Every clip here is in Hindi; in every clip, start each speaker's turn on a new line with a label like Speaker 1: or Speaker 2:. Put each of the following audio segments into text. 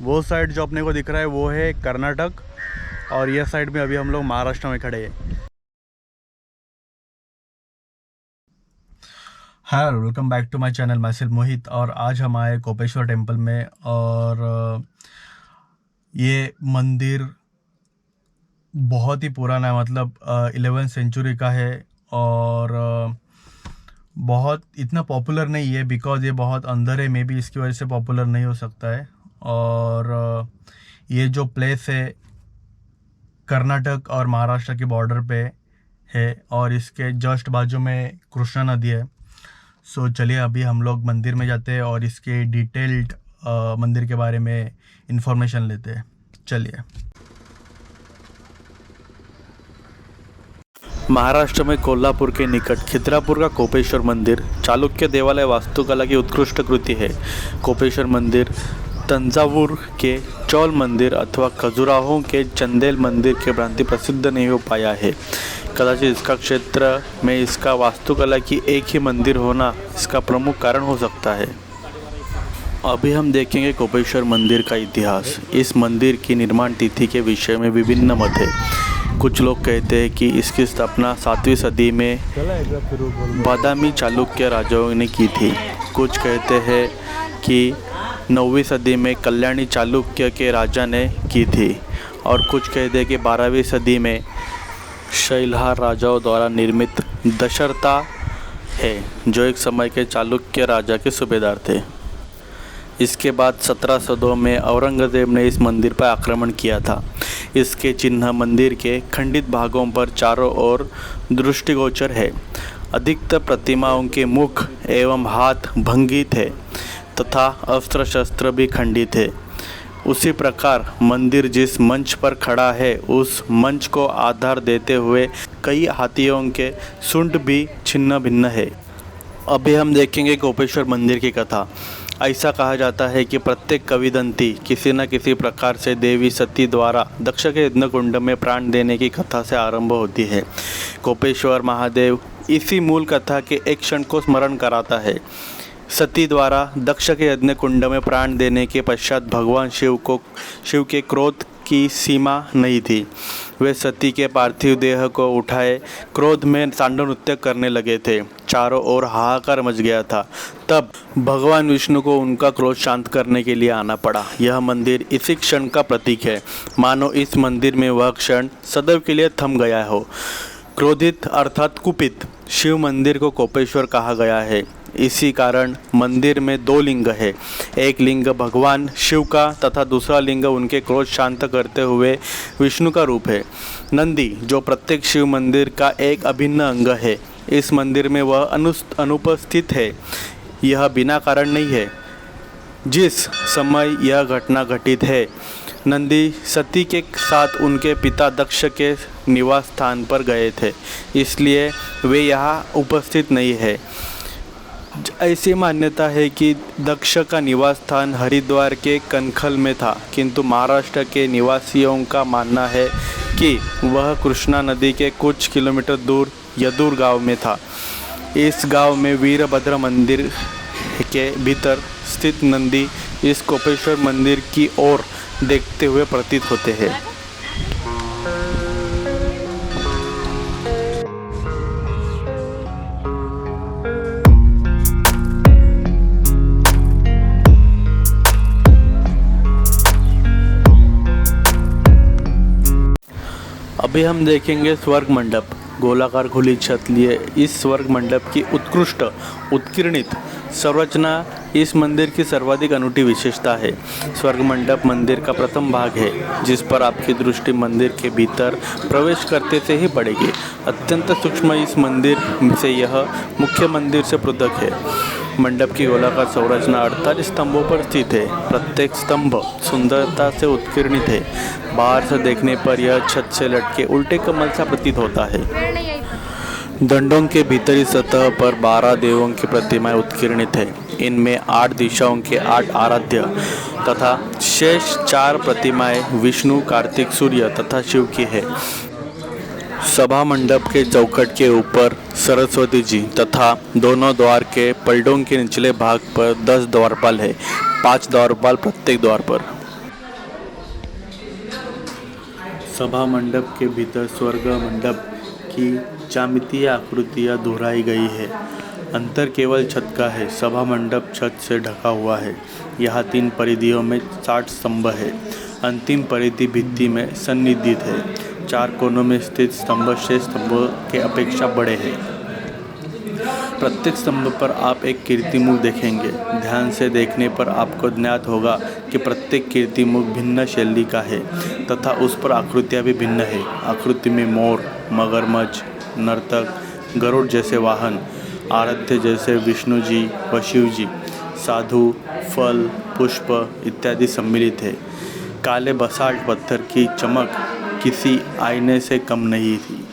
Speaker 1: वो साइड जो अपने को दिख रहा है वो है कर्नाटक, और ये साइड में अभी हम लोग महाराष्ट्र में खड़े हैं। Hi, welcome back to my channel, मैं सिर्फ मोहित। और आज हम आए कोपेश्वर टेम्पल में। और ये मंदिर बहुत ही पुराना है, मतलब 11th सेंचुरी का है। और बहुत इतना पॉपुलर नहीं है बिकॉज ये बहुत अंदर है, मे बी इसकी वजह से पॉपुलर नहीं हो सकता है। और ये जो प्लेस है कर्नाटक और महाराष्ट्र के बॉर्डर पे है, और इसके जस्ट बाजू में कृष्णा नदी है। सो चलिए अभी हम लोग मंदिर में जाते हैं और इसके डिटेल्ड मंदिर के बारे में इंफॉर्मेशन लेते हैं। चलिए। महाराष्ट्र में कोल्हापुर के निकट खिद्रापुर का कोपेश्वर मंदिर चालुक्य देवालय वास्तुकला की उत्कृष्ट कृति है। कोपेश्वर मंदिर तंजावुर के चौल मंदिर अथवा खजुराहो के चंदेल मंदिर के भांति प्रसिद्ध नहीं हो पाया है। कदाचित इसका क्षेत्र में इसका वास्तुकला की एक ही मंदिर होना इसका प्रमुख कारण हो सकता है। अभी हम देखेंगे कोपेश्वर मंदिर का इतिहास। इस मंदिर की निर्माण तिथि के विषय में विभिन्न मत है। कुछ लोग कहते हैं कि इसकी स्थापना 7वीं सदी में बादामी चालुक्य राजाओं ने की थी। कुछ कहते हैं कि 9वीं सदी में कल्याणी चालुक्य के राजा ने की थी, और कुछ कहते हैं कि 12वीं सदी में शैलहार राजाओं द्वारा निर्मित दशरथा है, जो एक समय के चालुक्य राजा के सूबेदार थे। इसके बाद 1702 में औरंगजेब ने इस मंदिर पर आक्रमण किया था। इसके चिन्ह मंदिर के खंडित भागों पर चारों ओर दृष्टिगोचर है। अधिकतर प्रतिमाओं के मुख एवं हाथ भंगित थे तथा अस्त्र शस्त्र भी खंडित है। उसी प्रकार मंदिर जिस मंच पर खड़ा है उस मंच को आधार देते हुए कई हाथियों के सूंड भी छिन्न भिन्न है। अभी हम देखेंगे कोपेश्वर मंदिर की कथा। ऐसा कहा जाता है कि प्रत्येक कविदंती किसी न किसी प्रकार से देवी सती द्वारा दक्ष के यज्ञ कुंड में प्राण देने की कथा से आरंभ होती है। कोपेश्वर महादेव इसी मूल कथा के एक क्षण को स्मरण कराता है। सती द्वारा दक्ष के यज्ञ कुंड में प्राण देने के पश्चात भगवान शिव के क्रोध की सीमा नहीं थी। वे सती के पार्थिव देह को उठाए क्रोध में तांडव नृत्य करने लगे थे। चारों ओर हाहाकार मच गया था। तब भगवान विष्णु को उनका क्रोध शांत करने के लिए आना पड़ा। यह मंदिर इसी क्षण का प्रतीक है, मानो इस मंदिर में वह क्षण सदैव के लिए थम गया हो। क्रोधित अर्थात कुपित शिव मंदिर को कोपेश्वर कहा गया है। इसी कारण मंदिर में 2 लिंग है। एक लिंग भगवान शिव का तथा दूसरा लिंग उनके क्रोध शांत करते हुए विष्णु का रूप है। नंदी जो प्रत्येक शिव मंदिर का एक अभिन्न अंग है, इस मंदिर में वह अनुपस्थित है। यह बिना कारण नहीं है। जिस समय यह घटना घटित है, नंदी सती के साथ उनके पिता दक्ष के निवास स्थान पर गए थे, इसलिए वे यहाँ उपस्थित नहीं है। ऐसी मान्यता है कि दक्ष का निवास स्थान हरिद्वार के कनखल में था, किंतु महाराष्ट्र के निवासियों का मानना है कि वह कृष्णा नदी के कुछ किलोमीटर दूर यदूर गांव में था। इस गांव में वीरभद्र मंदिर के भीतर स्थित नंदी इस कोपेश्वर मंदिर की ओर देखते हुए प्रतीत होते हैं। अभी हम देखेंगे स्वर्ग मंडप। गोलाकार खुली छत लिए इस स्वर्ग मंडप की उत्कृष्ट उत्कीर्णित संरचना इस मंदिर की सर्वाधिक अनूठी विशेषता है। स्वर्ग मंडप मंदिर का प्रथम भाग है, जिस पर आपकी दृष्टि मंदिर के भीतर प्रवेश करते से ही पड़ेगी। अत्यंत सूक्ष्म इस मंदिर से यह मुख्य मंदिर से पृथक है। मंडप की गोलाकार संरचना 48 स्तंभों पर स्थित है। प्रत्येक स्तंभ सुंदरता से उत्कीर्णित है। बाहर से देखने पर यह छत से लटके उल्टे कमल सा प्रतीत होता है। दंडों के भीतरी सतह पर 12 देवों की प्रतिमाएं उत्कीर्णित है। इनमें 8 दिशाओं के 8 आराध्य तथा शेष 4 प्रतिमाएं विष्णु, कार्तिक, सूर्य तथा शिव की है। सभा मंडप के चौखट के ऊपर सरस्वती जी तथा दोनों द्वार के पलटों के निचले भाग पर 10 द्वारपाल है, 5 द्वारपाल प्रत्येक द्वार पर। सभा मंडप के भीतर स्वर्ग मंडप की ज्यामितीय आकृतियाँ दोहराई गई है। अंतर केवल छत का है। सभा मंडप छत से ढका हुआ है। यहाँ 3 परिधियों में 60 स्तंभ है। अंतिम परिधि भित्ति में सन्निहित है। 4 कोनों में स्थित स्तंभ शेष स्तंभों के अपेक्षा बड़े हैं। प्रत्येक स्तंभ पर आप एक कीर्तिमुख देखेंगे। ध्यान से देखने पर आपको ज्ञात होगा कि प्रत्येक कीर्तिमुख भिन्न शैली का है तथा उस पर आकृतियाँ भी भिन्न है। आकृति में मोर, मगरमच्छ, नर्तक, गरुड़ जैसे वाहन, आराध्य जैसे विष्णु जी व शिव जी, साधु, फल, पुष्प इत्यादि सम्मिलित है। काले बसाल्ट पत्थर की चमक किसी आईने से कम नहीं थी।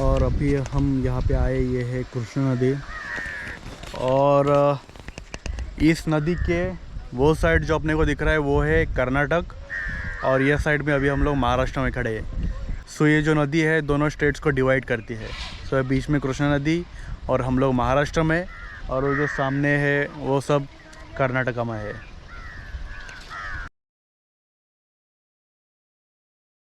Speaker 2: और अभी हम यहाँ पे आए, ये है कृष्ण नदी। और इस नदी के वो साइड जो अपने को दिख रहा है वो है कर्नाटक, और यह साइड में अभी हम लोग महाराष्ट्र में खड़े हैं। सो ये जो नदी है दोनों स्टेट्स को डिवाइड करती है। सो बीच में कृष्णा नदी और हम लोग महाराष्ट्र में, और वो जो सामने है वो सब कर्नाटका में है।